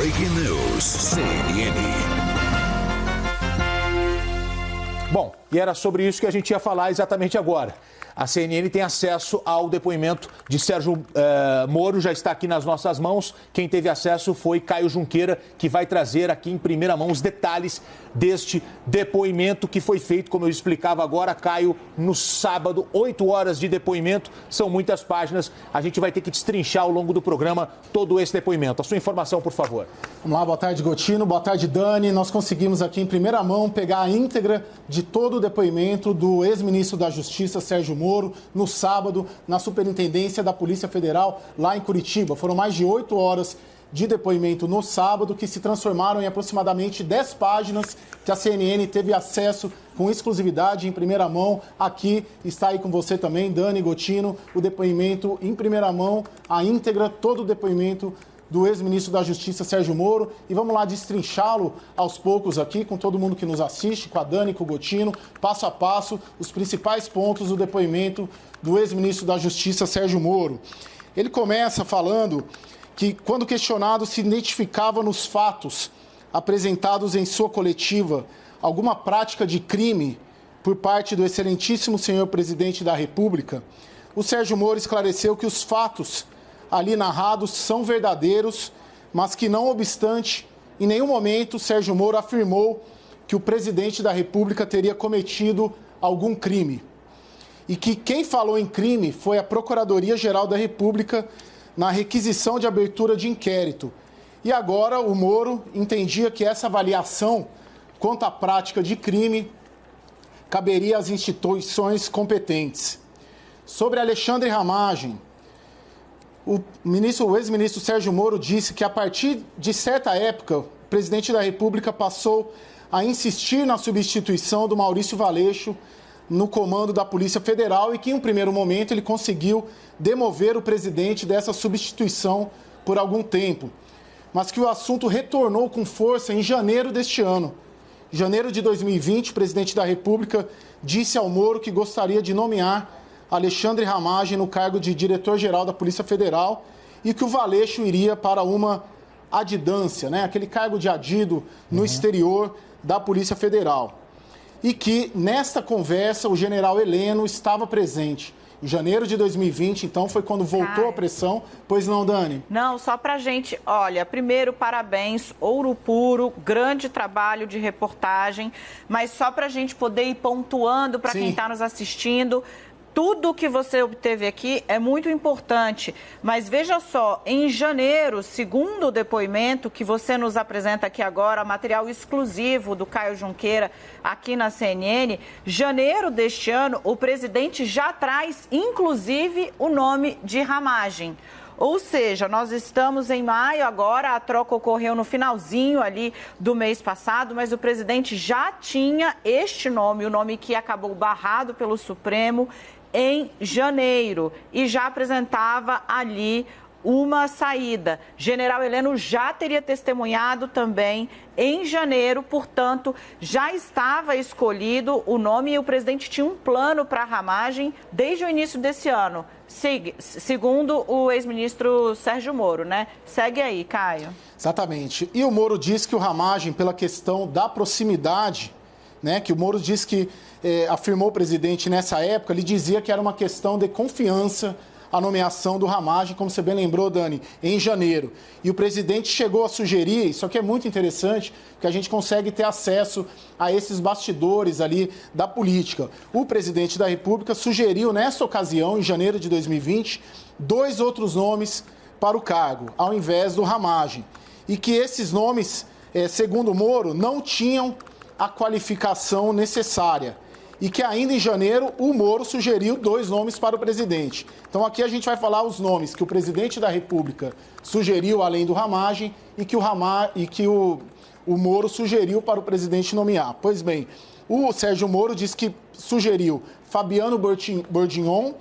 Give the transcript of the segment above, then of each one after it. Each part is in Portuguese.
Breaking News, CNN. Bom, e era sobre isso que a gente ia falar exatamente agora. A CNN tem acesso ao depoimento de Sérgio Moro, já está aqui nas nossas mãos. Quem teve acesso foi Caio Junqueira, que vai trazer aqui em primeira mão os detalhes deste depoimento que foi feito, como eu explicava agora, Caio, no sábado, 8 horas de depoimento, são muitas páginas. A gente vai ter que destrinchar ao longo do programa todo esse depoimento. A sua informação, por favor. Vamos lá, boa tarde, Gotino, boa tarde, Dani. Nós conseguimos aqui em primeira mão pegar a íntegra de todo o depoimento do ex-ministro da Justiça, Sérgio Moro, no sábado, na Superintendência da Polícia Federal, lá em Curitiba. Foram mais de 8 horas de depoimento no sábado, que se transformaram em aproximadamente 10 páginas que a CNN teve acesso com exclusividade em primeira mão. Aqui está aí com você também, Dani, Gotino, o depoimento em primeira mão, a íntegra, todo o depoimento do ex-ministro da Justiça, Sérgio Moro. E vamos lá destrinchá-lo aos poucos aqui, com todo mundo que nos assiste, com a Dani, com o Gotino, passo a passo, os principais pontos do depoimento do ex-ministro da Justiça, Sérgio Moro. Ele começa falando que, quando questionado se identificava nos fatos apresentados em sua coletiva alguma prática de crime por parte do excelentíssimo senhor presidente da República, o Sérgio Moro esclareceu que os fatos ali narrados são verdadeiros, mas que, não obstante, em nenhum momento Sérgio Moro afirmou que o presidente da República teria cometido algum crime. E que quem falou em crime foi a Procuradoria-Geral da República na requisição de abertura de inquérito. E agora o Moro entendia que essa avaliação quanto à prática de crime caberia às instituições competentes. Sobre Alexandre Ramagem, o ex-ministro Sérgio Moro disse que, a partir de certa época, o presidente da República passou a insistir na substituição do Maurício Valeixo no comando da Polícia Federal e que, em um primeiro momento, ele conseguiu demover o presidente dessa substituição por algum tempo, mas que o assunto retornou com força em janeiro deste ano. Em janeiro de 2020, o presidente da República disse ao Moro que gostaria de nomear Alexandre Ramagem no cargo de diretor-geral da Polícia Federal e que o Valeixo iria para uma adidância, né? Aquele cargo de adido no exterior da Polícia Federal. E que, nesta conversa, o general Heleno estava presente. Em janeiro de 2020, então, foi quando voltou a pressão. Pois não, Dani? Não, só pra gente, olha, primeiro, parabéns, ouro puro, grande trabalho de reportagem, mas só pra gente poder ir pontuando para quem está nos assistindo. Tudo que você obteve aqui é muito importante, mas veja só, em janeiro, segundo o depoimento que você nos apresenta aqui agora, material exclusivo do Caio Junqueira aqui na CNN, janeiro deste ano, o presidente já traz, inclusive, o nome de Ramagem. Ou seja, nós estamos em maio agora, a troca ocorreu no finalzinho ali do mês passado, mas o presidente já tinha este nome, o nome que acabou barrado pelo Supremo, em janeiro, e já apresentava ali uma saída. General Heleno já teria testemunhado também em janeiro, portanto, já estava escolhido o nome e o presidente tinha um plano para a Ramagem desde o início desse ano, segundo o ex-ministro Sérgio Moro, né? Segue aí, Caio. Exatamente. E o Moro diz que o Ramagem, pela questão da proximidade, né, que o Moro diz que afirmou o presidente nessa época, ele dizia que era uma questão de confiança a nomeação do Ramagem, como você bem lembrou, Dani, em janeiro. E o presidente chegou a sugerir, isso aqui é muito interessante, que a gente consegue ter acesso a esses bastidores ali da política. O presidente da República sugeriu, nessa ocasião, em janeiro de 2020, 2 outros nomes para o cargo, ao invés do Ramagem. E que esses nomes, segundo o Moro, não tinham a qualificação necessária. E que ainda em janeiro o Moro sugeriu 2 nomes para o presidente. Então aqui a gente vai falar os nomes que o presidente da República sugeriu além do Ramagem e que o Moro sugeriu para o presidente nomear. Pois bem, o Sérgio Moro disse que sugeriu Fabiano Bordignon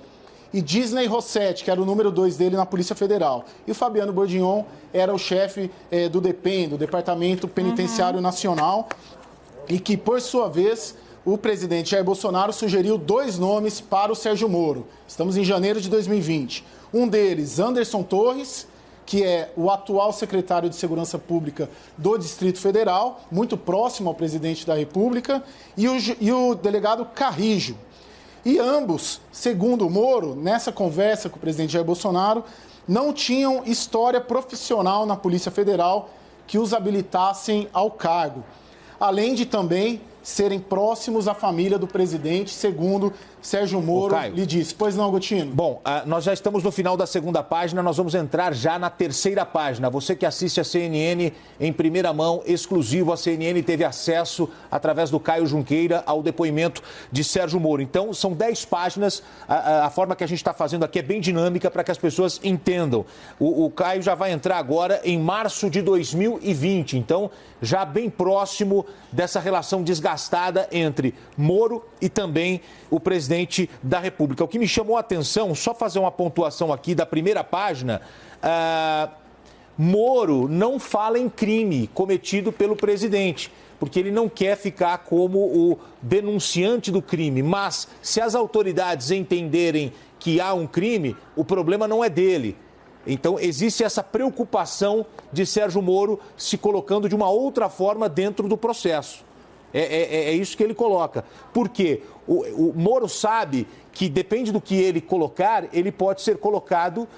e Disney Rossetti, que era o número 2 dele na Polícia Federal. E o Fabiano Bordignon era o chefe do DEPEN, do Departamento Penitenciário Nacional, e que, por sua vez, o presidente Jair Bolsonaro sugeriu 2 nomes para o Sérgio Moro. Estamos em janeiro de 2020. Um deles, Anderson Torres, que é o atual secretário de Segurança Pública do Distrito Federal, muito próximo ao presidente da República, e o delegado Carrijo. E ambos, segundo o Moro, nessa conversa com o presidente Jair Bolsonaro, não tinham história profissional na Polícia Federal que os habilitassem ao cargo, além de também serem próximos à família do presidente, segundo Sérgio Moro lhe disse. Pois não, Agostinho? Bom, nós já estamos no final da segunda página, nós vamos entrar já na terceira página. Você que assiste a CNN em primeira mão, exclusivo, a CNN teve acesso, através do Caio Junqueira, ao depoimento de Sérgio Moro. Então, são 10 páginas, a forma que a gente está fazendo aqui é bem dinâmica para que as pessoas entendam. O Caio já vai entrar agora em março de 2020, então, já bem próximo dessa relação desgastada entre Moro e também o presidente da República. O que me chamou a atenção, só fazer uma pontuação aqui da primeira página, Moro não fala em crime cometido pelo presidente, porque ele não quer ficar como o denunciante do crime. Mas, se as autoridades entenderem que há um crime, o problema não é dele. Então, existe essa preocupação de Sérgio Moro se colocando de uma outra forma dentro do processo. É isso que ele coloca. Porque o Moro sabe que, depende do que ele colocar, ele pode ser colocado,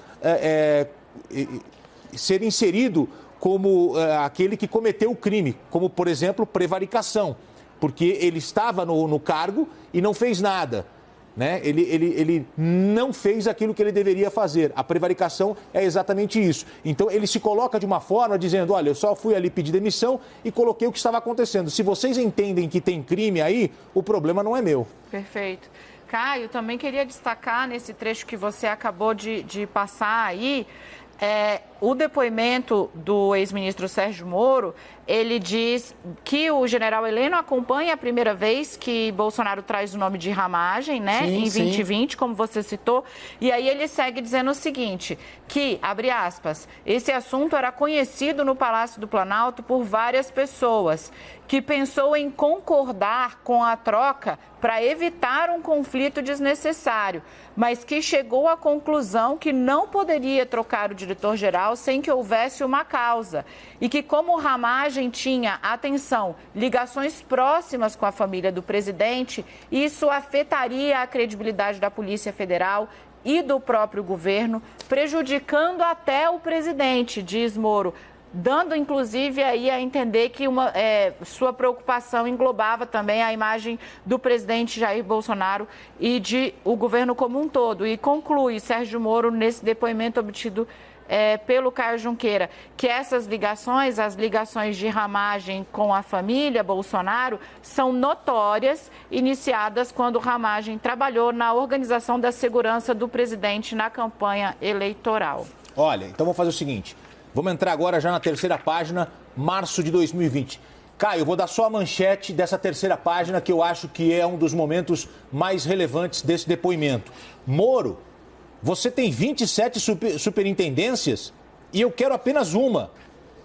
ser inserido como aquele que cometeu o crime, como, por exemplo, prevaricação, porque ele estava no cargo e não fez nada. Né? Ele não fez aquilo que ele deveria fazer. A prevaricação é exatamente isso. Então, ele se coloca de uma forma dizendo, olha, eu só fui ali pedir demissão e coloquei o que estava acontecendo. Se vocês entendem que tem crime aí, o problema não é meu. Perfeito. Caio, também queria destacar nesse trecho que você acabou de passar aí, o depoimento do ex-ministro Sérgio Moro. Ele diz que o general Heleno acompanha a primeira vez que Bolsonaro traz o nome de ramagem, né, em 2020, como você citou. E aí ele segue dizendo o seguinte, que, abre aspas, esse assunto era conhecido no Palácio do Planalto por várias pessoas, que pensou em concordar com a troca para evitar um conflito desnecessário, mas que chegou à conclusão que não poderia trocar o diretor-geral sem que houvesse uma causa. E que, como ramagem tinha, atenção, ligações próximas com a família do presidente, isso afetaria a credibilidade da Polícia Federal e do próprio governo, prejudicando até o presidente, diz Moro, dando, inclusive, aí a entender que sua preocupação englobava também a imagem do presidente Jair Bolsonaro e o governo como um todo. E conclui Sérgio Moro, nesse depoimento obtido pelo Caio Junqueira, que essas ligações, as ligações de ramagem com a família Bolsonaro, são notórias, iniciadas quando Ramagem trabalhou na organização da segurança do presidente na campanha eleitoral. Olha, então vamos fazer o seguinte, vamos entrar agora já na terceira página, março de 2020. Caio, eu vou dar só a manchete dessa terceira página, que eu acho que é um dos momentos mais relevantes desse depoimento. Moro, você tem 27 superintendências e eu quero apenas uma,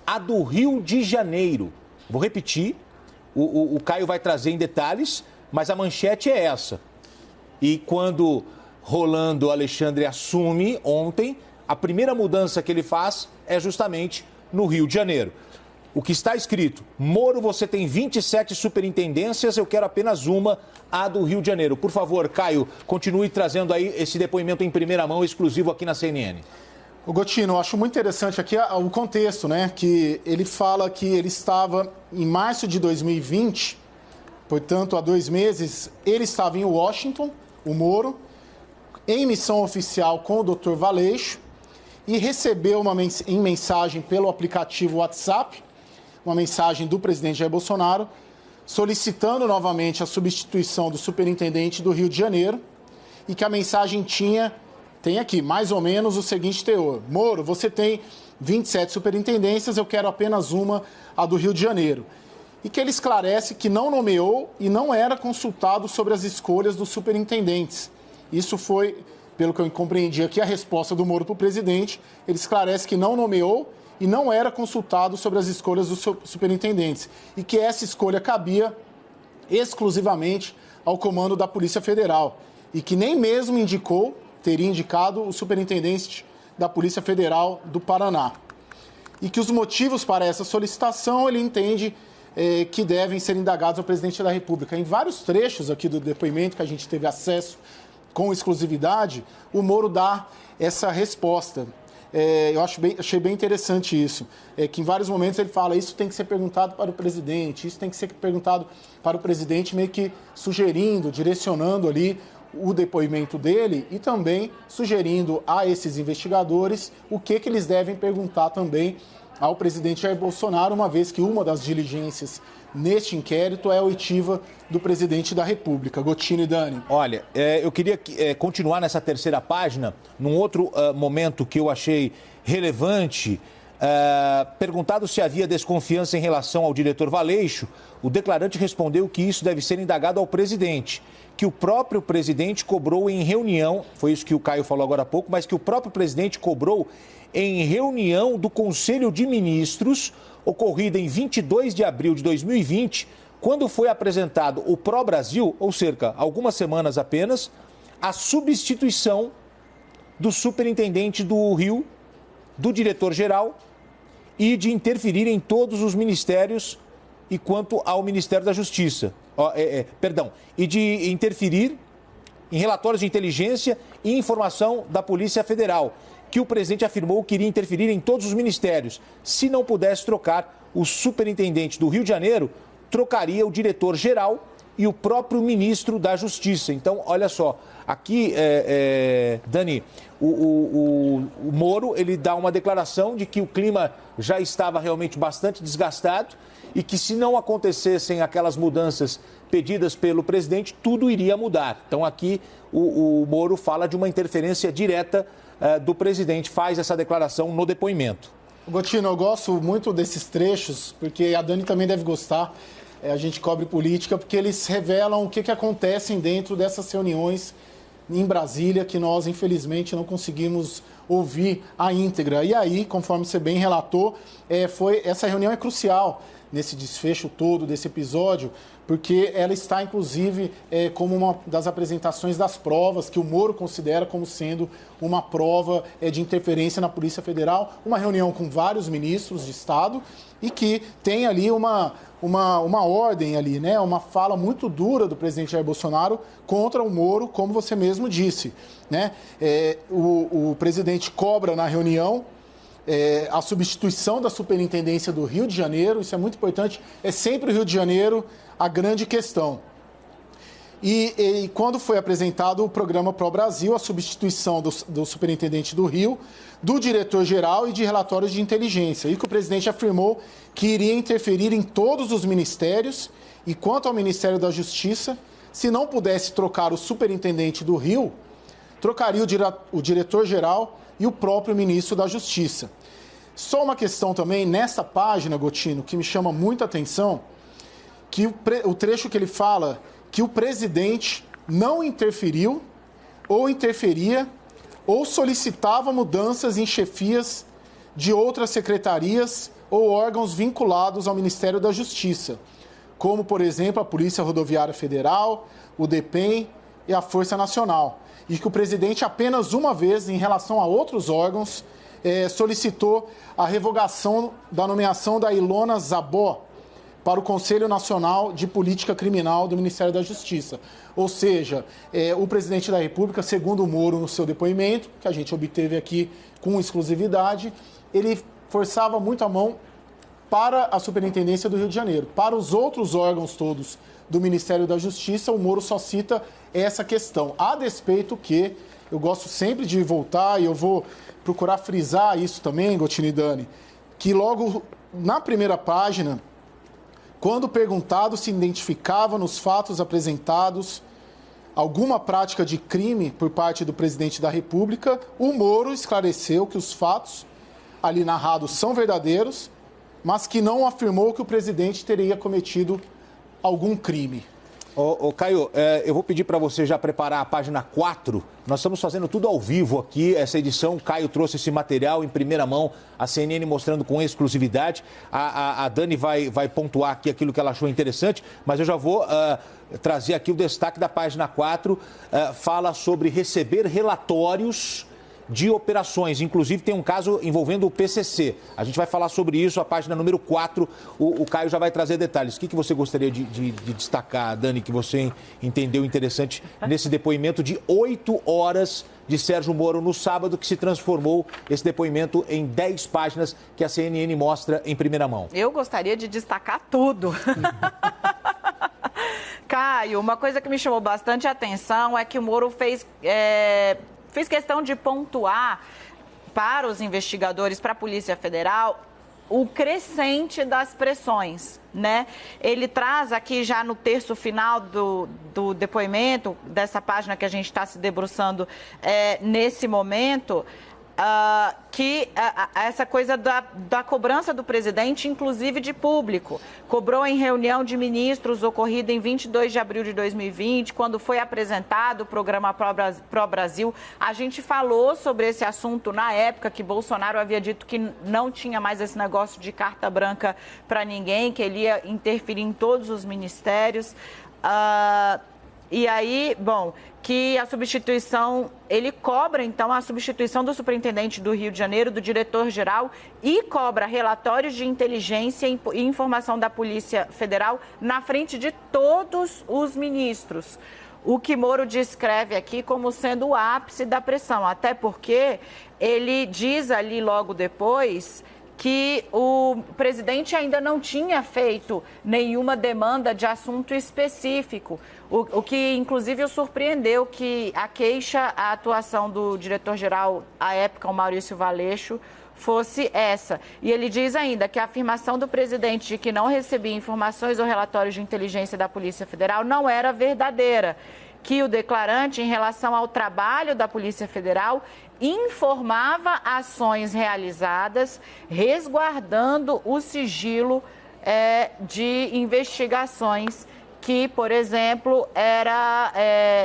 a do Rio de Janeiro. Vou repetir, o Caio vai trazer em detalhes, mas a manchete é essa. E quando Rolando Alexandre assume ontem, a primeira mudança que ele faz é justamente no Rio de Janeiro. O que está escrito, Moro, você tem 27 superintendências, eu quero apenas uma, a do Rio de Janeiro. Por favor, Caio, continue trazendo aí esse depoimento em primeira mão, exclusivo aqui na CNN. O Gotino, eu acho muito interessante aqui o contexto, né? Que ele fala que ele estava em março de 2020, portanto, há 2 meses, ele estava em Washington, o Moro, em missão oficial com o Dr. Valeixo, e recebeu em mensagem pelo aplicativo WhatsApp, uma mensagem do presidente Jair Bolsonaro, solicitando novamente a substituição do superintendente do Rio de Janeiro, e que a mensagem tem aqui, mais ou menos, o seguinte teor. Moro, você tem 27 superintendências, eu quero apenas uma, a do Rio de Janeiro. E que ele esclarece que não nomeou e não era consultado sobre as escolhas dos superintendentes. Isso foi, pelo que eu compreendi aqui, a resposta do Moro para o presidente. Ele esclarece que não nomeou e não era consultado sobre as escolhas dos superintendentes. E que essa escolha cabia exclusivamente ao comando da Polícia Federal. E que nem mesmo teria indicado o superintendente da Polícia Federal do Paraná. E que os motivos para essa solicitação ele entende que devem ser indagados ao presidente da República. Em vários trechos aqui do depoimento que a gente teve acesso com exclusividade, o Moro dá essa resposta. Eu achei bem interessante isso, que em vários momentos ele fala isso tem que ser perguntado para o presidente, isso tem que ser perguntado para o presidente, meio que sugerindo, direcionando ali o depoimento dele e também sugerindo a esses investigadores o que eles devem perguntar também ao presidente Jair Bolsonaro, uma vez que uma das diligências neste inquérito é a oitiva do presidente da República. Gotino e Dani. Olha, eu queria continuar nessa terceira página, num outro momento que eu achei relevante. Perguntado se havia desconfiança em relação ao diretor Valeixo, o declarante respondeu que isso deve ser indagado ao presidente, que o próprio presidente cobrou em reunião, foi isso que o Caio falou agora há pouco, mas que o próprio presidente cobrou em reunião do Conselho de Ministros, ocorrida em 22 de abril de 2020, quando foi apresentado o Pró Brasil, ou cerca, algumas semanas apenas, a substituição do superintendente do Rio, do diretor-geral, e de interferir em todos os ministérios e quanto ao Ministério da Justiça. E de interferir em relatórios de inteligência e informação da Polícia Federal, que o presidente afirmou que iria interferir em todos os ministérios. Se não pudesse trocar o superintendente do Rio de Janeiro, trocaria o diretor-geral e o próprio ministro da Justiça. Então, olha só, aqui, Dani, o Moro, ele dá uma declaração de que o clima já estava realmente bastante desgastado e que se não acontecessem aquelas mudanças pedidas pelo presidente, tudo iria mudar. Então, aqui, o Moro fala de uma interferência direta do presidente, faz essa declaração no depoimento. Gotino, eu gosto muito desses trechos, porque a Dani também deve gostar. A gente cobre política, porque eles revelam o que acontece dentro dessas reuniões em Brasília, que nós, infelizmente, não conseguimos ouvir a íntegra. E aí, conforme você bem relatou, essa reunião é crucial nesse desfecho todo desse episódio, porque ela está, inclusive, como uma das apresentações das provas que o Moro considera como sendo uma prova de interferência na Polícia Federal, uma reunião com vários ministros de Estado e que tem ali uma ordem ali, né? Uma fala muito dura do presidente Jair Bolsonaro contra o Moro, como você mesmo disse, né? O presidente cobra na reunião a substituição da Superintendência do Rio de Janeiro, isso é muito importante, é sempre o Rio de Janeiro a grande questão. E quando foi apresentado o programa Pró Brasil, a substituição do Superintendente do Rio, do diretor-geral e de relatórios de inteligência, e que o presidente afirmou que iria interferir em todos os ministérios, e quanto ao Ministério da Justiça, se não pudesse trocar o Superintendente do Rio, trocaria o diretor-geral e o próprio ministro da Justiça. Só uma questão também, nessa página, Gotino, que me chama muita atenção, que o trecho que ele fala que o presidente não interferiu ou interferia ou solicitava mudanças em chefias de outras secretarias ou órgãos vinculados ao Ministério da Justiça, como, por exemplo, a Polícia Rodoviária Federal, o DEPEN e a Força Nacional. E que o presidente apenas uma vez, em relação a outros órgãos, solicitou a revogação da nomeação da Ilona Zabó para o Conselho Nacional de Política Criminal do Ministério da Justiça. Ou seja, o presidente da República, segundo o Moro no seu depoimento, que a gente obteve aqui com exclusividade, ele forçava muito a mão para a Superintendência do Rio de Janeiro. Para os outros órgãos todos do Ministério da Justiça, o Moro só cita essa questão. A despeito que, eu gosto sempre de voltar, e eu vou procurar frisar isso também, Gotino e Dani, que logo na primeira página, quando perguntado se identificava nos fatos apresentados alguma prática de crime por parte do presidente da República, o Moro esclareceu que os fatos ali narrados são verdadeiros, mas que não afirmou que o presidente teria cometido algum crime. Caio, eu vou pedir para você já preparar a página 4. Nós estamos fazendo tudo ao vivo aqui, essa edição. O Caio trouxe esse material em primeira mão, a CNN mostrando com exclusividade. A Dani vai pontuar aqui aquilo que ela achou interessante, mas eu já vou trazer aqui o destaque da página 4. Fala sobre receber relatórios de operações. Inclusive, tem um caso envolvendo o PCC. A gente vai falar sobre isso, a página número 4. O Caio já vai trazer detalhes. O que você gostaria de destacar, Dani, que você entendeu interessante nesse depoimento de 8 horas de Sérgio Moro no sábado, que se transformou esse depoimento em 10 páginas que a CNN mostra em primeira mão? Eu gostaria de destacar tudo. Caio, uma coisa que me chamou bastante atenção é que o Moro fez questão de pontuar para os investigadores, para a Polícia Federal, o crescente das pressões, né? Ele traz aqui já no terço final do depoimento, dessa página que a gente está se debruçando nesse momento, que essa coisa da cobrança do presidente, inclusive de público. Cobrou em reunião de ministros ocorrida em 22 de abril de 2020, quando foi apresentado o programa Pro Brasil. A gente falou sobre esse assunto na época, que Bolsonaro havia dito que não tinha mais esse negócio de carta branca para ninguém, que ele ia interferir em todos os ministérios. E aí, bom, que a substituição, ele cobra, então, a substituição do superintendente do Rio de Janeiro, do diretor-geral, e cobra relatórios de inteligência e informação da Polícia Federal na frente de todos os ministros. O que Moro descreve aqui como sendo o ápice da pressão, até porque ele diz ali logo depois que o presidente ainda não tinha feito nenhuma demanda de assunto específico, o que inclusive o surpreendeu, que a queixa, a atuação do diretor-geral à época, o Maurício Valeixo, fosse essa. E ele diz ainda que a afirmação do presidente de que não recebia informações ou relatórios de inteligência da Polícia Federal não era verdadeira, que o declarante, em relação ao trabalho da Polícia Federal, informava ações realizadas, resguardando o sigilo de investigações que, por exemplo,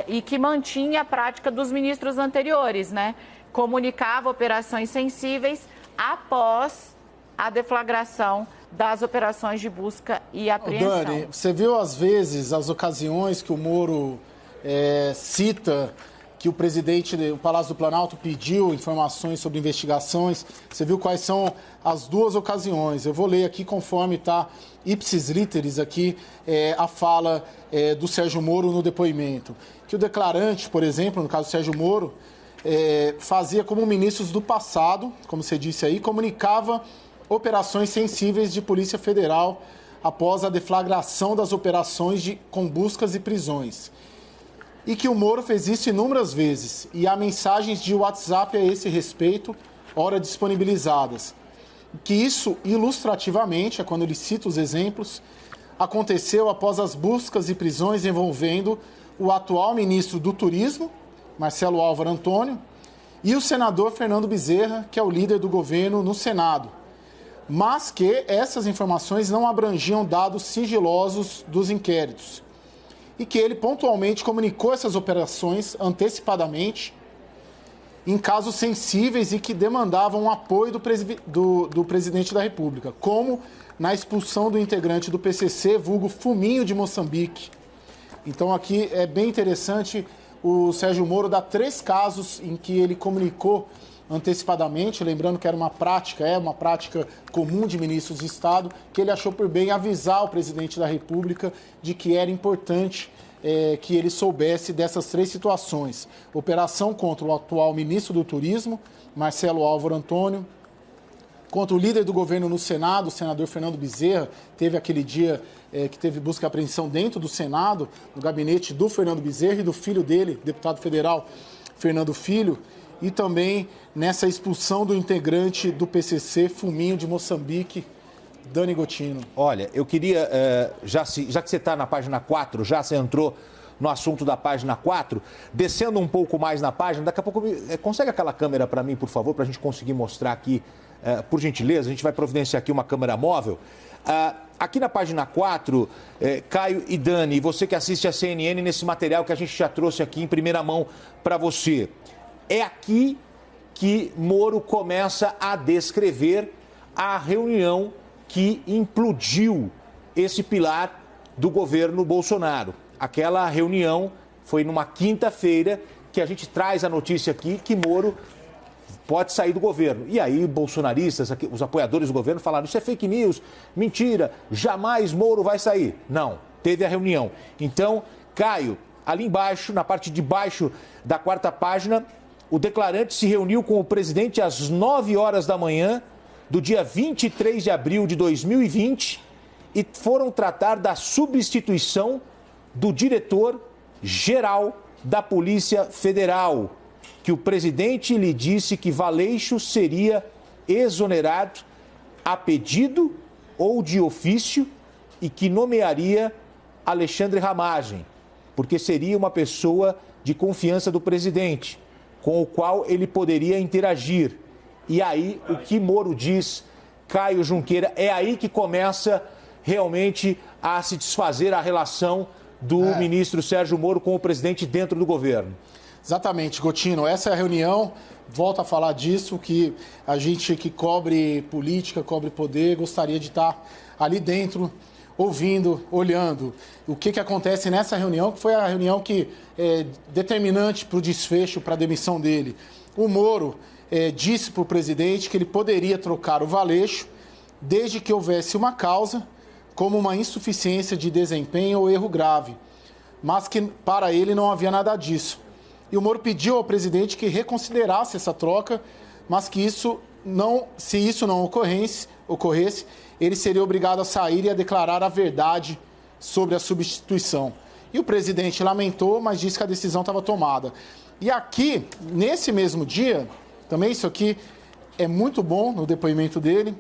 e que mantinha a prática dos ministros anteriores, né? Comunicava operações sensíveis após a deflagração das operações de busca e apreensão. Dani, você viu às vezes as ocasiões que o Moro cita que o presidente do Palácio do Planalto pediu informações sobre investigações. Você viu quais são as duas ocasiões. Eu vou ler aqui conforme está ipsis literis aqui a fala do Sérgio Moro no depoimento. Que o declarante, por exemplo, no caso do Sérgio Moro, fazia como ministros do passado, como você disse aí, comunicava operações sensíveis de Polícia Federal após a deflagração das operações com buscas e prisões. E que o Moro fez isso inúmeras vezes. E há mensagens de WhatsApp a esse respeito, ora disponibilizadas. Que isso, ilustrativamente, é quando ele cita os exemplos, aconteceu após as buscas e prisões envolvendo o atual ministro do Turismo, Marcelo Álvaro Antônio, e o senador Fernando Bezerra, que é o líder do governo no Senado. Mas que essas informações não abrangiam dados sigilosos dos inquéritos. E que ele pontualmente comunicou essas operações antecipadamente em casos sensíveis e que demandavam o apoio do presidente da República, como na expulsão do integrante do PCC, vulgo Fuminho de Moçambique. Então aqui é bem interessante, o Sérgio Moro dá 3 casos em que ele comunicou antecipadamente, lembrando que era uma prática comum de ministros de Estado, que ele achou por bem avisar o presidente da República de que era importante que ele soubesse dessas 3 situações. Operação contra o atual ministro do Turismo, Marcelo Álvaro Antônio, contra o líder do governo no Senado, o senador Fernando Bezerra, teve aquele dia que teve busca e apreensão dentro do Senado, no gabinete do Fernando Bezerra e do filho dele, deputado federal Fernando Filho, e também nessa expulsão do integrante do PCC, Fuminho de Moçambique, Dani Gotino. Olha, eu queria, já que você está na página 4, já você entrou no assunto da página 4, descendo um pouco mais na página, daqui a pouco, consegue aquela câmera para mim, por favor, para a gente conseguir mostrar aqui, por gentileza, a gente vai providenciar aqui uma câmera móvel. Aqui na página 4, Caio e Dani, você que assiste a CNN, nesse material que a gente já trouxe aqui em primeira mão para você, é aqui que Moro começa a descrever a reunião que implodiu esse pilar do governo Bolsonaro. Aquela reunião foi numa quinta-feira que a gente traz a notícia aqui que Moro pode sair do governo. E aí, bolsonaristas, os apoiadores do governo falaram, isso é fake news, mentira, jamais Moro vai sair. Não, teve a reunião. Então, Caio, ali embaixo, na parte de baixo da 4ª página, o declarante se reuniu com o presidente às 9 horas da manhã do dia 23 de abril de 2020 e foram tratar da substituição do diretor-geral da Polícia Federal, que o presidente lhe disse que Valeixo seria exonerado a pedido ou de ofício e que nomearia Alexandre Ramagem, porque seria uma pessoa de confiança do presidente, com o qual ele poderia interagir. E aí, o que Moro diz, Caio Junqueira, é aí que começa realmente a se desfazer a relação do ministro Sérgio Moro com o presidente dentro do governo. Exatamente, Gotino. Essa é a reunião, volto a falar disso, que a gente que cobre política, cobre poder, gostaria de estar ali dentro, ouvindo, olhando o que acontece nessa reunião, que foi a reunião que é determinante para o desfecho, para a demissão dele. O Moro disse para o presidente que ele poderia trocar o Valeixo desde que houvesse uma causa, como uma insuficiência de desempenho ou erro grave, mas que para ele não havia nada disso. E o Moro pediu ao presidente que reconsiderasse essa troca, mas que se isso não ocorresse, ele seria obrigado a sair e a declarar a verdade sobre a substituição. E o presidente lamentou, mas disse que a decisão estava tomada. E aqui, nesse mesmo dia, também isso aqui é muito bom no depoimento dele,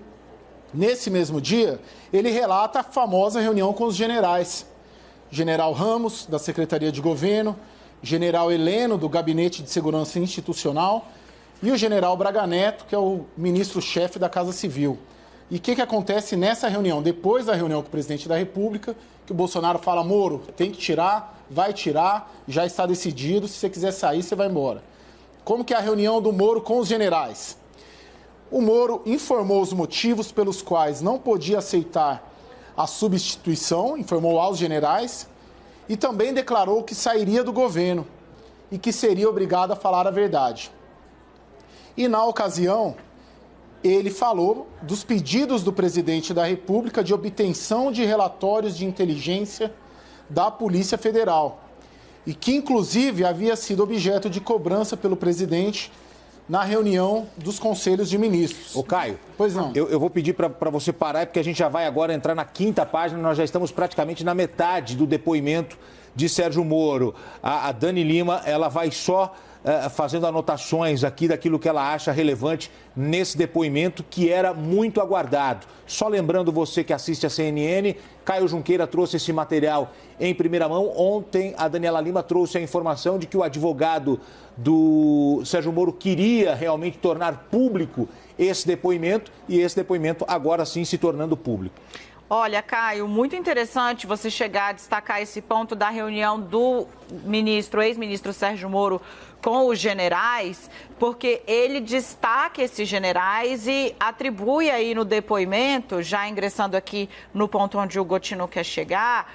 nesse mesmo dia, ele relata a famosa reunião com os generais. General Ramos, da Secretaria de Governo, General Heleno, do Gabinete de Segurança Institucional, e o General Braga Neto, que é o ministro-chefe da Casa Civil. E o que acontece nessa reunião? Depois da reunião com o presidente da República, que o Bolsonaro fala, Moro, tem que tirar, vai tirar, já está decidido, se você quiser sair, você vai embora. Como que é a reunião do Moro com os generais? O Moro informou os motivos pelos quais não podia aceitar a substituição, informou aos generais, e também declarou que sairia do governo e que seria obrigado a falar a verdade. E na ocasião, ele falou dos pedidos do presidente da República de obtenção de relatórios de inteligência da Polícia Federal, e que inclusive havia sido objeto de cobrança pelo presidente na reunião dos conselhos de ministros. Ô Caio, pois não. Eu vou pedir para você parar, porque a gente já vai agora entrar na 5ª página, nós já estamos praticamente na metade do depoimento de Sérgio Moro. A Dani Lima, ela vai só fazendo anotações aqui daquilo que ela acha relevante nesse depoimento que era muito aguardado. Só lembrando você que assiste a CNN, Caio Junqueira trouxe esse material em primeira mão. Ontem, a Daniela Lima trouxe a informação de que o advogado do Sérgio Moro queria realmente tornar público esse depoimento e esse depoimento agora sim se tornando público. Olha, Caio, muito interessante você chegar a destacar esse ponto da reunião do ex-ministro Sérgio Moro com os generais, porque ele destaca esses generais e atribui aí no depoimento, já ingressando aqui no ponto onde o Gotino quer chegar,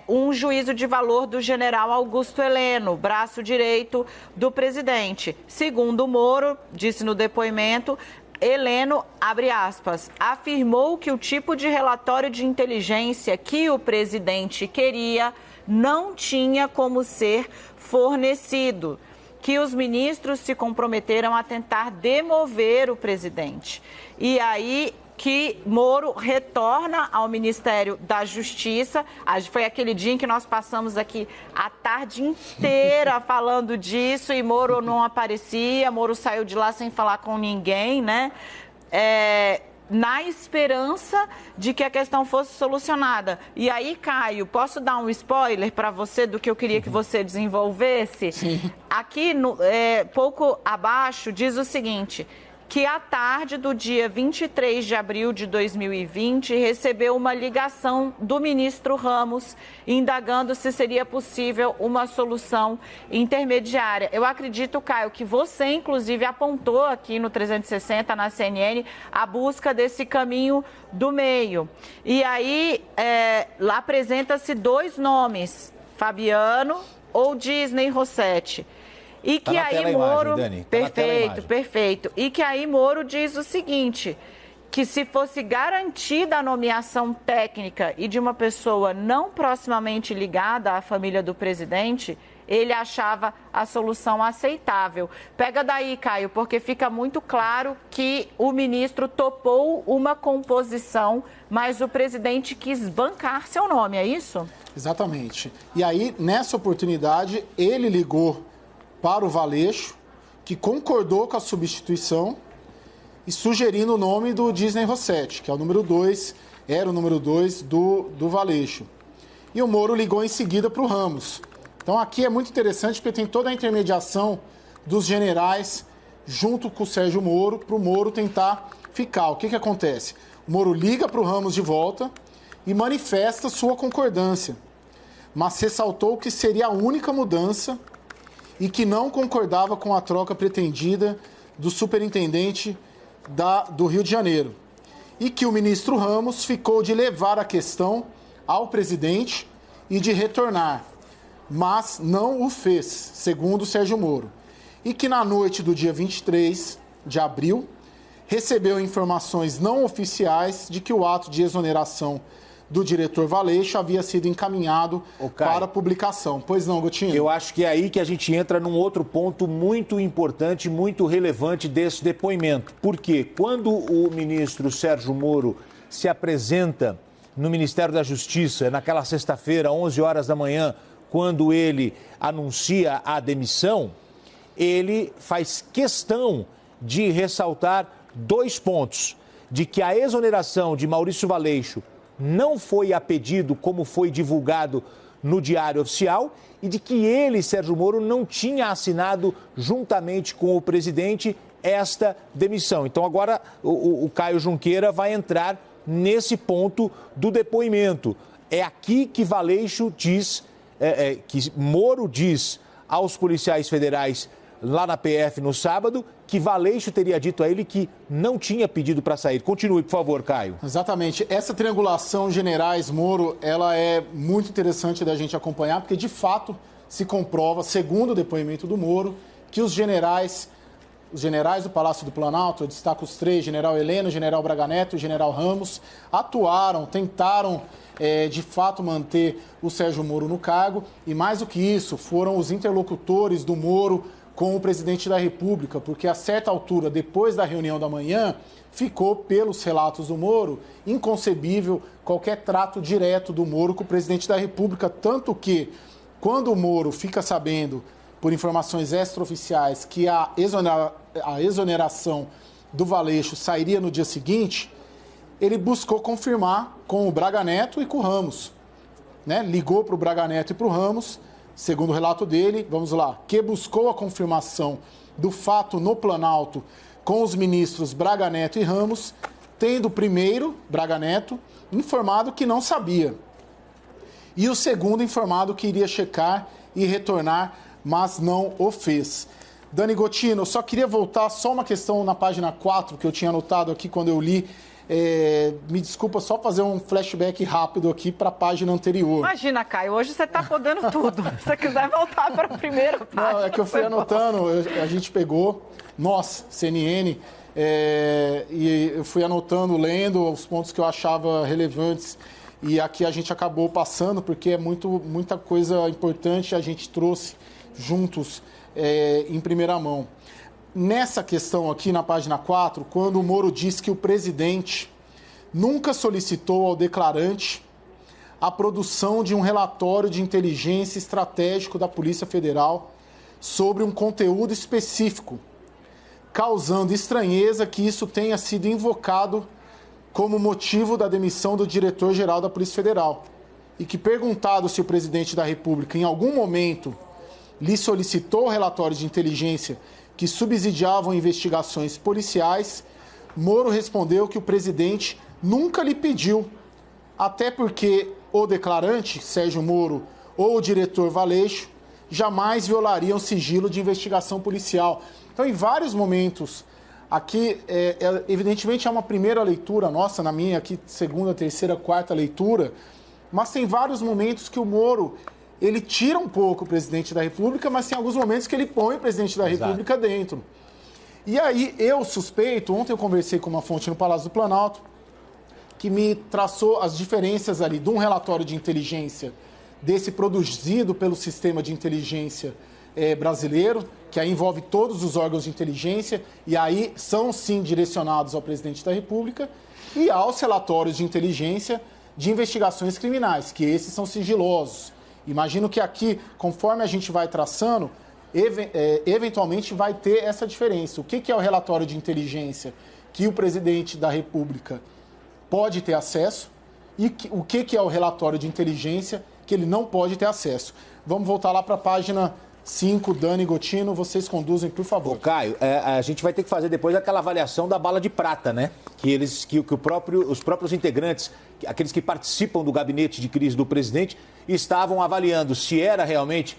um juízo de valor do general Augusto Heleno, braço direito do presidente. Segundo Moro, disse no depoimento, Heleno, abre aspas, afirmou que o tipo de relatório de inteligência que o presidente queria não tinha como ser fornecido, que os ministros se comprometeram a tentar demover o presidente. E aí que Moro retorna ao Ministério da Justiça. Foi aquele dia em que nós passamos aqui a tarde inteira falando disso e Moro não aparecia, Moro saiu de lá sem falar com ninguém, né? Na esperança de que a questão fosse solucionada. E aí, Caio, posso dar um spoiler para você do que eu queria que você desenvolvesse? Sim. Aqui, pouco abaixo, diz o seguinte, que à tarde do dia 23 de abril de 2020 recebeu uma ligação do ministro Ramos indagando se seria possível uma solução intermediária. Eu acredito, Caio, que você, inclusive, apontou aqui no 360, na CNN, a busca desse caminho do meio. E aí, lá apresenta-se 2 nomes, Fabiano ou Disney Rossetti. E que tá aí Moro... Perfeito. E que aí Moro diz o seguinte, que se fosse garantida a nomeação técnica e de uma pessoa não proximamente ligada à família do presidente, ele achava a solução aceitável. Pega daí, Caio, porque fica muito claro que o ministro topou uma composição, mas o presidente quis bancar seu nome, é isso? Exatamente. E aí, nessa oportunidade, ele ligou para o Valeixo, que concordou com a substituição e sugerindo o nome do Disney Rossetti, que é o número 2, era o número 2 do Valeixo. E o Moro ligou em seguida para o Ramos. Então aqui é muito interessante porque tem toda a intermediação dos generais junto com o Sérgio Moro, para o Moro tentar ficar. O que acontece? O Moro liga para o Ramos de volta e manifesta sua concordância, mas ressaltou que seria a única mudança e que não concordava com a troca pretendida do superintendente do Rio de Janeiro. E que o ministro Ramos ficou de levar a questão ao presidente e de retornar, mas não o fez, segundo Sérgio Moro. E que na noite do dia 23 de abril, recebeu informações não oficiais de que o ato de exoneração do diretor Valeixo havia sido encaminhado para publicação. Pois não, Gotino? Eu acho que é aí que a gente entra num outro ponto muito importante, muito relevante desse depoimento. Porque quando o ministro Sérgio Moro se apresenta no Ministério da Justiça, naquela sexta-feira, 11 horas da manhã, quando ele anuncia a demissão, ele faz questão de ressaltar 2 pontos. De que a exoneração de Maurício Valeixo não foi a pedido, como foi divulgado no Diário Oficial, e de que ele, Sérgio Moro, não tinha assinado juntamente com o presidente esta demissão. Então agora o Caio Junqueira vai entrar nesse ponto do depoimento. É aqui que Valeixo diz, que Moro diz aos policiais federais lá na PF no sábado, que Valeixo teria dito a ele que não tinha pedido para sair. Continue, por favor, Caio. Exatamente. Essa triangulação generais-Moro, ela é muito interessante da gente acompanhar, porque de fato se comprova, segundo o depoimento do Moro, que os generais do Palácio do Planalto, eu destaco os 3, general Heleno, general Braga Neto e general Ramos, atuaram, tentaram de fato manter o Sérgio Moro no cargo, e mais do que isso, foram os interlocutores do Moro com o presidente da República, porque a certa altura, depois da reunião da manhã, ficou, pelos relatos do Moro, inconcebível qualquer trato direto do Moro com o presidente da República, tanto que, quando o Moro fica sabendo, por informações extraoficiais, que a exoneração do Valeixo sairia no dia seguinte, ele buscou confirmar com o Braga Neto e com o Ramos. Ligou para o Braga Neto e para o Ramos, segundo o relato dele, vamos lá, que buscou a confirmação do fato no Planalto com os ministros Braga Neto e Ramos, tendo o primeiro, Braga Neto, informado que não sabia. E o segundo informado que iria checar e retornar, mas não o fez. Dani Gotino, eu só queria voltar só uma questão na página 4, que eu tinha anotado aqui quando eu li. Me desculpa, só fazer um flashback rápido aqui para a página anterior. Imagina, Caio, hoje você está podendo tudo. Se você quiser voltar para a primeira página. Não, é que eu fui anotando, a gente pegou, nós, CNN, e eu fui anotando, lendo os pontos que eu achava relevantes, e aqui a gente acabou passando, porque é muita coisa importante a gente trouxe juntos em primeira mão. Nessa questão aqui, na página 4, quando o Moro diz que o presidente nunca solicitou ao declarante a produção de um relatório de inteligência estratégico da Polícia Federal sobre um conteúdo específico, causando estranheza que isso tenha sido invocado como motivo da demissão do diretor-geral da Polícia Federal, e que, perguntado se o presidente da República em algum momento lhe solicitou relatórios de inteligência que subsidiavam investigações policiais, Moro respondeu que o presidente nunca lhe pediu, até porque o declarante, Sérgio Moro, ou o diretor Valeixo, jamais violariam sigilo de investigação policial. Então, em vários momentos, aqui, evidentemente, é uma primeira leitura nossa, na minha aqui, segunda, terceira, quarta leitura, mas tem vários momentos que o Moro ele tira um pouco o presidente da República, mas tem alguns momentos que ele põe o presidente da República dentro. E aí eu suspeito, ontem eu conversei com uma fonte no Palácio do Planalto, que me traçou as diferenças ali de um relatório de inteligência desse produzido pelo sistema de inteligência brasileiro, que aí envolve todos os órgãos de inteligência, e aí são sim direcionados ao presidente da República, e aos relatórios de inteligência de investigações criminais, que esses são sigilosos. Imagino que aqui, conforme a gente vai traçando, eventualmente vai ter essa diferença. O que é o relatório de inteligência que o presidente da República pode ter acesso e o que é o relatório de inteligência que ele não pode ter acesso. Vamos voltar lá para a página 5, Dani Gotino, vocês conduzem, por favor. Ô, Caio, a gente vai ter que fazer depois aquela avaliação da bala de prata, né? Os próprios integrantes, aqueles que participam do gabinete de crise do presidente, estavam avaliando se era realmente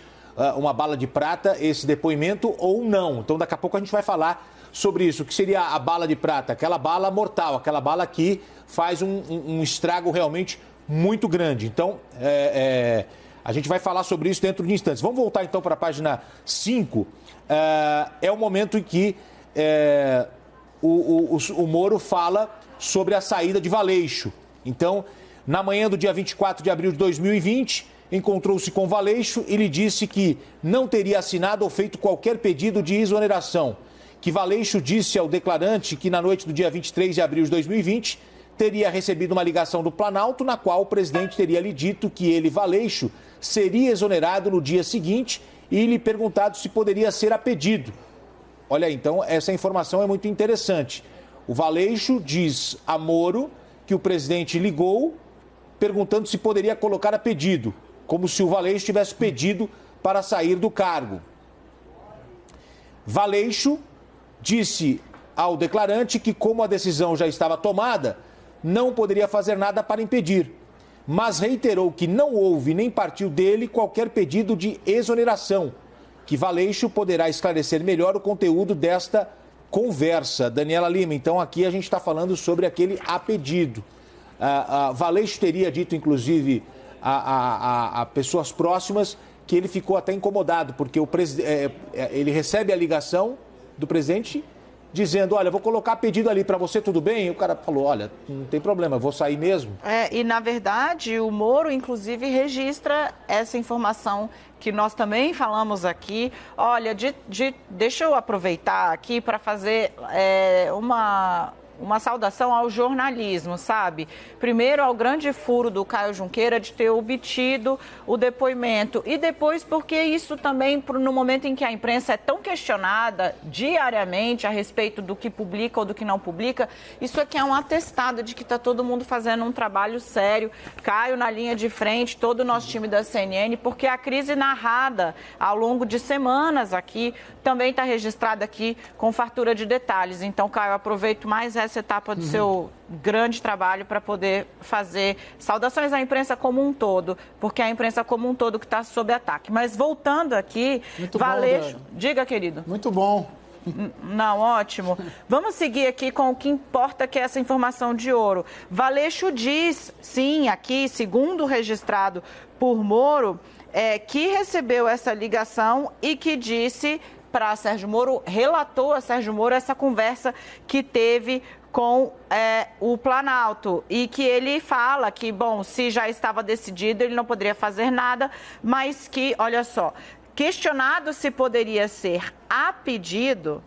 uma bala de prata esse depoimento ou não. Então, daqui a pouco a gente vai falar sobre isso. O que seria a bala de prata? Aquela bala mortal, aquela bala que faz um estrago realmente muito grande. Então, a gente vai falar sobre isso dentro de instantes. Vamos voltar então para a página 5. É o momento em que o Moro fala sobre a saída de Valeixo. Então, na manhã do dia 24 de abril de 2020, encontrou-se com Valeixo e lhe disse que não teria assinado ou feito qualquer pedido de exoneração. Que Valeixo disse ao declarante que na noite do dia 23 de abril de 2020 teria recebido uma ligação do Planalto na qual o presidente teria lhe dito que ele, Valeixo, seria exonerado no dia seguinte e lhe perguntado se poderia ser a pedido. Olha aí, então essa informação é muito interessante. O Valeixo diz a Moro que o presidente ligou perguntando se poderia colocar a pedido, como se o Valeixo tivesse pedido para sair do cargo. Valeixo disse ao declarante que, como a decisão já estava tomada, não poderia fazer nada para impedir, mas reiterou que não houve nem partiu dele qualquer pedido de exoneração, que Valeixo poderá esclarecer melhor o conteúdo desta conversa. Daniela Lima, então aqui a gente está falando sobre aquele a pedido. Valeixo teria dito, inclusive, a pessoas próximas que ele ficou até incomodado, porque ele recebe a ligação do presidente dizendo, olha, vou colocar pedido ali para você, tudo bem? E o cara falou, olha, não tem problema, eu vou sair mesmo. E na verdade o Moro, inclusive, registra essa informação que nós também falamos aqui. Olha, deixa eu aproveitar aqui para fazer uma saudação ao jornalismo, sabe? Primeiro, ao grande furo do Caio Junqueira de ter obtido o depoimento. E depois, porque isso também, no momento em que a imprensa é tão questionada diariamente a respeito do que publica ou do que não publica, isso aqui é um atestado de que está todo mundo fazendo um trabalho sério. Caio na linha de frente, todo o nosso time da CNN, porque a crise narrada ao longo de semanas aqui também está registrada aqui com fartura de detalhes. Então, Caio, aproveito mais essa etapa do seu grande trabalho para poder fazer saudações à imprensa como um todo, porque é a imprensa como um todo que está sob ataque. Mas voltando aqui, muito Valeixo... Bom, diga, querido. Muito bom. Não, ótimo. Vamos seguir aqui com o que importa, que é essa informação de ouro. Valeixo diz, sim, aqui, segundo registrado por Moro, que recebeu essa ligação e que disse para Sérgio Moro, relatou a Sérgio Moro essa conversa que teve com o Planalto e que ele fala que, bom, se já estava decidido, ele não poderia fazer nada, mas que, olha só, questionado se poderia ser a pedido,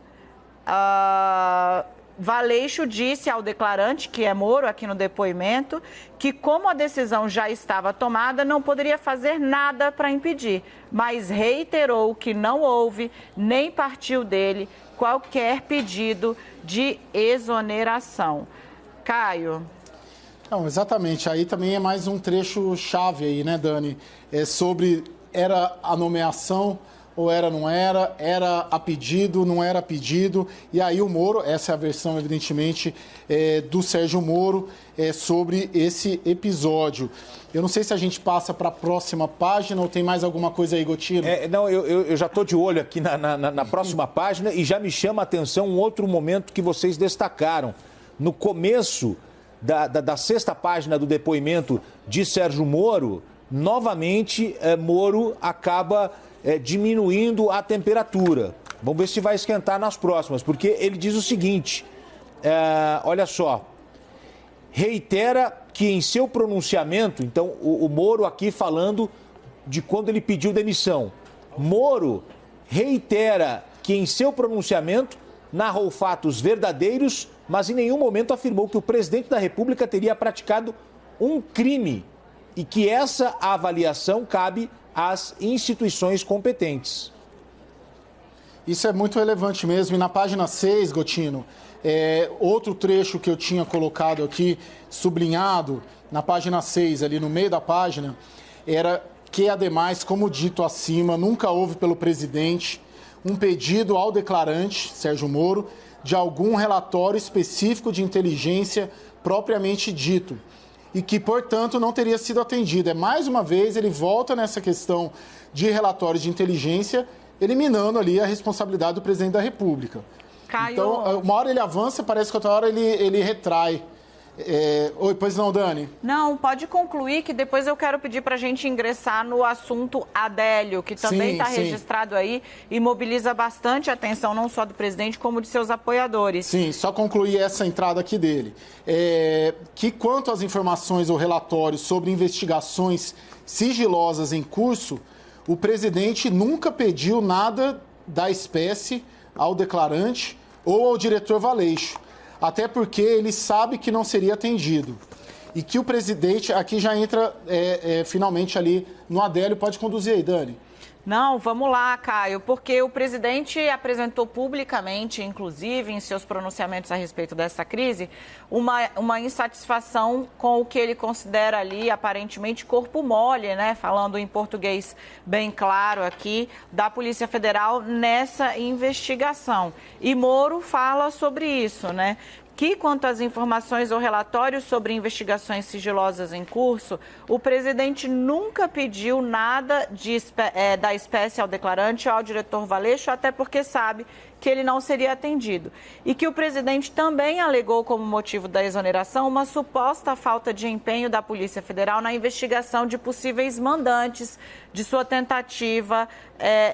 Valeixo disse ao declarante, que é Moro aqui no depoimento, que como a decisão já estava tomada, não poderia fazer nada para impedir, mas reiterou que não houve, nem partiu dele, qualquer pedido de exoneração. Caio. Não, exatamente. Aí também é mais um trecho chave aí, né, Dani? Sobre era a nomeação ou não era a pedido, não era a pedido. E aí o Moro, essa é a versão, evidentemente, do Sérgio Moro sobre esse episódio. Eu não sei se a gente passa para a próxima página ou tem mais alguma coisa aí, Gotino? Não, eu já estou de olho aqui na próxima página e já me chama a atenção um outro momento que vocês destacaram. No começo da sexta página do depoimento de Sérgio Moro, novamente Moro acaba diminuindo a temperatura. Vamos ver se vai esquentar nas próximas, porque ele diz o seguinte, olha só, reitera que em seu pronunciamento, então o Moro aqui falando de quando ele pediu demissão, Moro reitera que em seu pronunciamento narrou fatos verdadeiros, mas em nenhum momento afirmou que o presidente da República teria praticado um crime e que essa avaliação cabe às instituições competentes. Isso é muito relevante mesmo. E na página 6, Gotino, outro trecho que eu tinha colocado aqui, sublinhado, na página 6, ali no meio da página, era que, ademais, como dito acima, nunca houve pelo presidente um pedido ao declarante, Sérgio Moro, de algum relatório específico de inteligência propriamente dito e que, portanto, não teria sido atendido. Mais uma vez, ele volta nessa questão de relatórios de inteligência, eliminando ali a responsabilidade do presidente da República. Caio... Então, uma hora ele avança, parece que outra hora ele retrai. Oi, pois não, Dani? Não, pode concluir que depois eu quero pedir para a gente ingressar no assunto Adélio, que também está registrado aí e mobiliza bastante a atenção não só do presidente, como de seus apoiadores. Sim, só concluir essa entrada aqui dele. Que quanto às informações ou relatórios sobre investigações sigilosas em curso, o presidente nunca pediu nada da espécie ao declarante ou ao diretor Valeixo. Até porque ele sabe que não seria atendido. E que o presidente, aqui já entra finalmente ali no Adélio, pode conduzir aí, Dani. Não, vamos lá, Caio, porque o presidente apresentou publicamente, inclusive em seus pronunciamentos a respeito dessa crise, uma insatisfação com o que ele considera ali, aparentemente, corpo mole, né? Falando em português bem claro aqui, da Polícia Federal nessa investigação. E Moro fala sobre isso, né? Que, quanto às informações ou relatórios sobre investigações sigilosas em curso, o presidente nunca pediu nada da espécie ao declarante ou ao diretor Valeixo, até porque sabe que ele não seria atendido. E que o presidente também alegou como motivo da exoneração uma suposta falta de empenho da Polícia Federal na investigação de possíveis mandantes de sua tentativa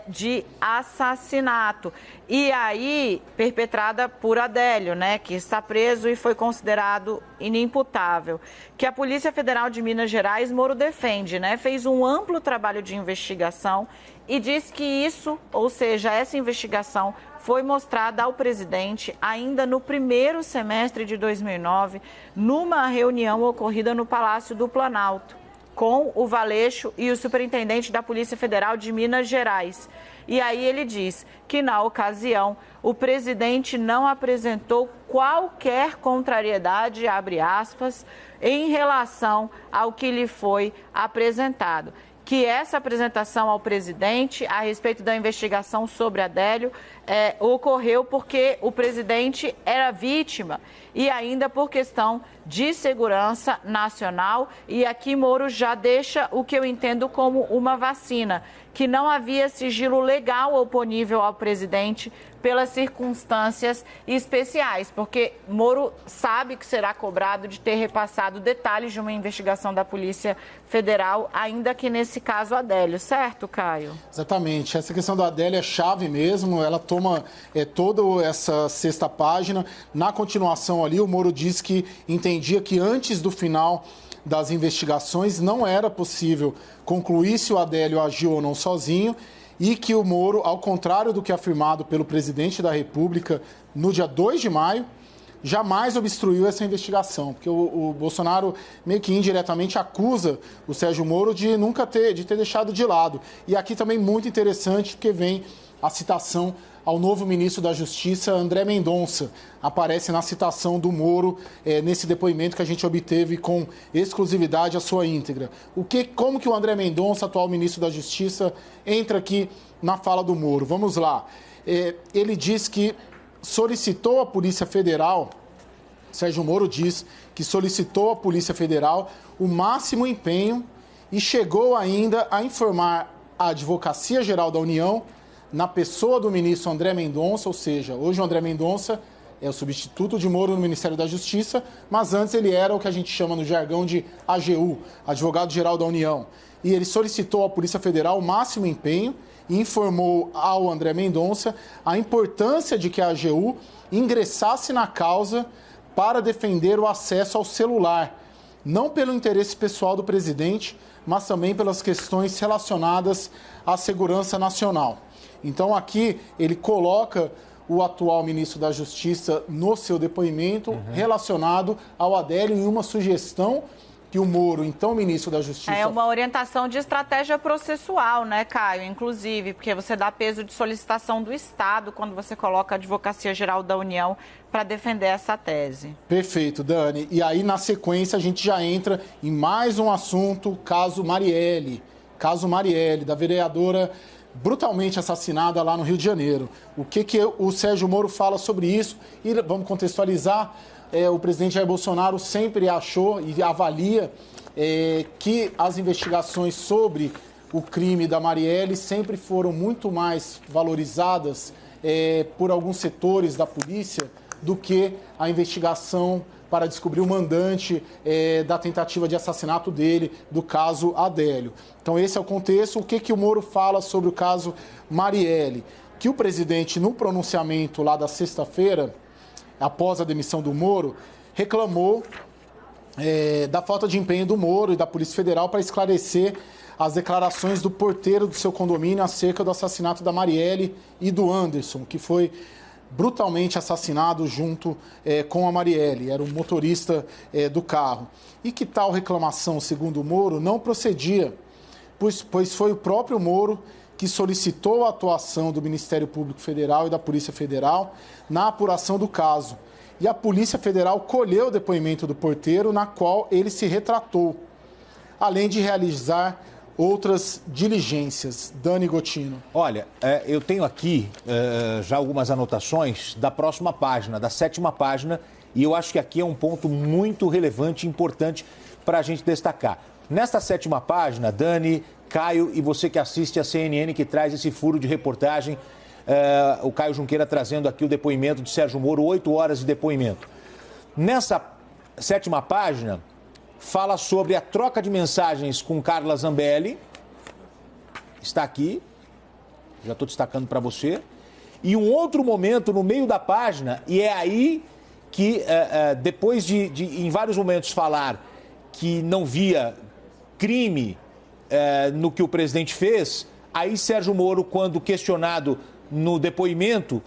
de assassinato. E aí, perpetrada por Adélio, né, que está preso e foi considerado inimputável. Que a Polícia Federal de Minas Gerais, Moro defende, né, fez um amplo trabalho de investigação e diz que isso, ou seja, essa investigação foi mostrada ao presidente ainda no primeiro semestre de 2009, numa reunião ocorrida no Palácio do Planalto, com o Valeixo e o superintendente da Polícia Federal de Minas Gerais. E aí ele diz que, na ocasião, o presidente não apresentou qualquer contrariedade, abre aspas, em relação ao que lhe foi apresentado. Que essa apresentação ao presidente a respeito da investigação sobre Adélio ocorreu porque o presidente era vítima e ainda por questão de segurança nacional. E aqui Moro já deixa o que eu entendo como uma vacina, que não havia sigilo legal oponível ao presidente pelas circunstâncias especiais, porque Moro sabe que será cobrado de ter repassado detalhes de uma investigação da Polícia Federal, ainda que nesse caso Adélio, certo, Caio? Exatamente, essa questão da Adélio é chave mesmo, ela toma toda essa sexta página. Na continuação ali, o Moro diz que entendia que antes do final das investigações não era possível concluir se o Adélio agiu ou não sozinho e que o Moro, ao contrário do que afirmado pelo presidente da República no dia 2 de maio, jamais obstruiu essa investigação, porque o Bolsonaro meio que indiretamente acusa o Sérgio Moro de nunca ter deixado de lado. E aqui também muito interessante, porque vem a citação ao novo ministro da Justiça, André Mendonça. Aparece na citação do Moro nesse depoimento que a gente obteve com exclusividade a sua íntegra. Como que o André Mendonça, atual ministro da Justiça, entra aqui na fala do Moro? Vamos lá. Ele diz que solicitou à Polícia Federal, Sérgio Moro diz que solicitou à Polícia Federal o máximo empenho e chegou ainda a informar a Advocacia Geral da União, na pessoa do ministro André Mendonça, ou seja, hoje o André Mendonça é o substituto de Moro no Ministério da Justiça, mas antes ele era o que a gente chama no jargão de AGU, Advogado-Geral da União. e ele solicitou à Polícia Federal o máximo empenho e informou ao André Mendonça a importância de que a AGU ingressasse na causa para defender o acesso ao celular, não pelo interesse pessoal do presidente, mas também pelas questões relacionadas à segurança nacional. Então aqui ele coloca o atual ministro da Justiça no seu depoimento relacionado ao Adélio em uma sugestão que o Moro, então ministro da Justiça... É uma orientação de estratégia processual, né, Caio? Inclusive, porque você dá peso de solicitação do Estado quando você coloca a Advocacia Geral da União para defender essa tese. Perfeito, Dani. E aí, na sequência, a gente já entra em mais um assunto, caso Marielle. Caso Marielle, da vereadora brutalmente assassinada lá no Rio de Janeiro. O que o Sérgio Moro fala sobre isso? E vamos contextualizar... o presidente Jair Bolsonaro sempre achou e avalia que as investigações sobre o crime da Marielle sempre foram muito mais valorizadas por alguns setores da polícia do que a investigação para descobrir o mandante da tentativa de assassinato dele, do caso Adélio. Então esse é o contexto. O que o Moro fala sobre o caso Marielle? Que o presidente, no pronunciamento lá da sexta-feira, após a demissão do Moro, reclamou da falta de empenho do Moro e da Polícia Federal para esclarecer as declarações do porteiro do seu condomínio acerca do assassinato da Marielle e do Anderson, que foi brutalmente assassinado junto com a Marielle, era o motorista do carro. E que tal reclamação, segundo o Moro, não procedia, pois foi o próprio Moro que solicitou a atuação do Ministério Público Federal e da Polícia Federal na apuração do caso. E a Polícia Federal colheu o depoimento do porteiro, na qual ele se retratou, além de realizar outras diligências. Dani Gotino. Olha, eu tenho aqui já algumas anotações da próxima página, da 7ª página, e eu acho que aqui é um ponto muito relevante e importante para a gente destacar. Nesta 7ª página, Dani, Caio e você que assiste a CNN, que traz esse furo de reportagem, o Caio Junqueira trazendo aqui o depoimento de Sérgio Moro, 8 horas de depoimento. Nessa 7ª página, fala sobre a troca de mensagens com Carla Zambelli, está aqui, já estou destacando para você, e um outro momento no meio da página, e é aí que, depois de em vários momentos falar que não via crime no que o presidente fez, aí Sérgio Moro, quando questionado no depoimento,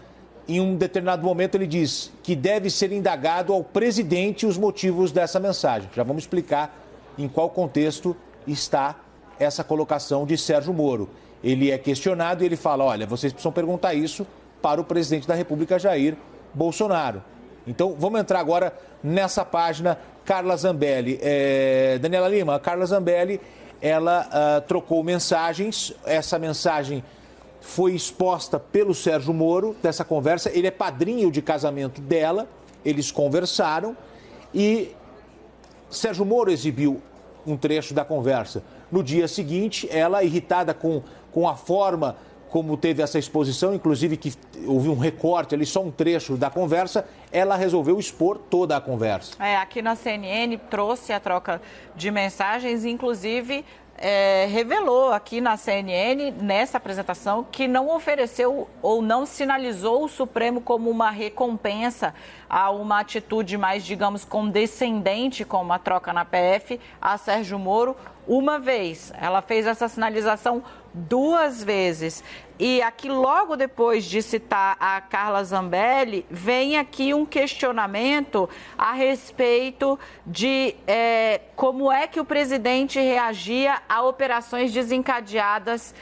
em um determinado momento ele diz que deve ser indagado ao presidente os motivos dessa mensagem. Já vamos explicar em qual contexto está essa colocação de Sérgio Moro. Ele é questionado e ele fala, olha, vocês precisam perguntar isso para o presidente da República, Jair Bolsonaro. Então, vamos entrar agora nessa página, Carla Zambelli. Daniela Lima, a Carla Zambelli, ela trocou mensagens, essa mensagem foi exposta pelo Sérgio Moro, dessa conversa, ele é padrinho de casamento dela, eles conversaram e Sérgio Moro exibiu um trecho da conversa. No dia seguinte, ela, irritada com a forma como teve essa exposição, inclusive que houve um recorte ali, só um trecho da conversa, ela resolveu expor toda a conversa. Aqui na CNN trouxe a troca de mensagens, inclusive revelou aqui na CNN, nessa apresentação, que não ofereceu ou não sinalizou o Supremo como uma recompensa a uma atitude mais, digamos, condescendente, como a troca na PF, a Sérgio Moro, uma vez. Ela fez essa sinalização 2 vezes. E aqui, logo depois de citar a Carla Zambelli, vem aqui um questionamento a respeito de como é que o presidente reagia a operações desencadeadas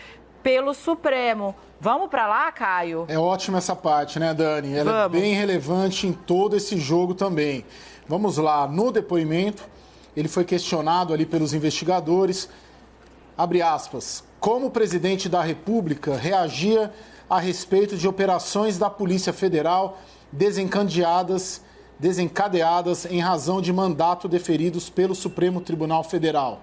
pelo Supremo. Vamos para lá, Caio? É ótima essa parte, né, Dani? Ela é bem relevante em todo esse jogo também. Vamos lá, no depoimento, ele foi questionado ali pelos investigadores, abre aspas, como o presidente da República reagia a respeito de operações da Polícia Federal desencadeadas em razão de mandato deferidos pelo Supremo Tribunal Federal.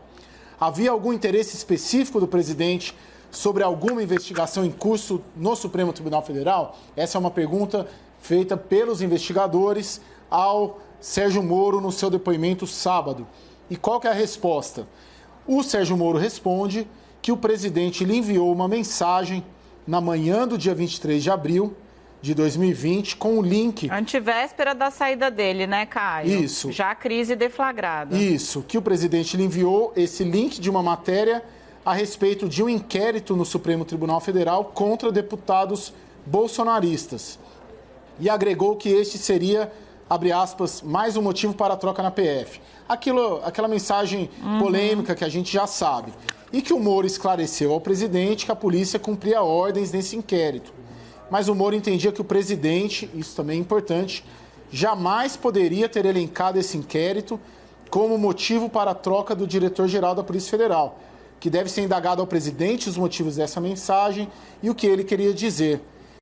Havia algum interesse específico do presidente sobre alguma investigação em curso no Supremo Tribunal Federal? Essa é uma pergunta feita pelos investigadores ao Sérgio Moro no seu depoimento sábado. E qual que é a resposta? O Sérgio Moro responde que o presidente lhe enviou uma mensagem na manhã do dia 23 de abril de 2020 com o link... Antivéspera da saída dele, né, Caio? Isso. Já a crise deflagrada. Isso, que o presidente lhe enviou esse link de uma matéria a respeito de um inquérito no Supremo Tribunal Federal contra deputados bolsonaristas. E agregou que este seria, abre aspas, mais um motivo para a troca na PF. Aquela mensagem polêmica que a gente já sabe. E que o Moro esclareceu ao presidente que a polícia cumpria ordens nesse inquérito. Mas o Moro entendia que o presidente, isso também é importante, jamais poderia ter elencado esse inquérito como motivo para a troca do diretor-geral da Polícia Federal, que deve ser indagado ao presidente os motivos dessa mensagem e o que ele queria dizer.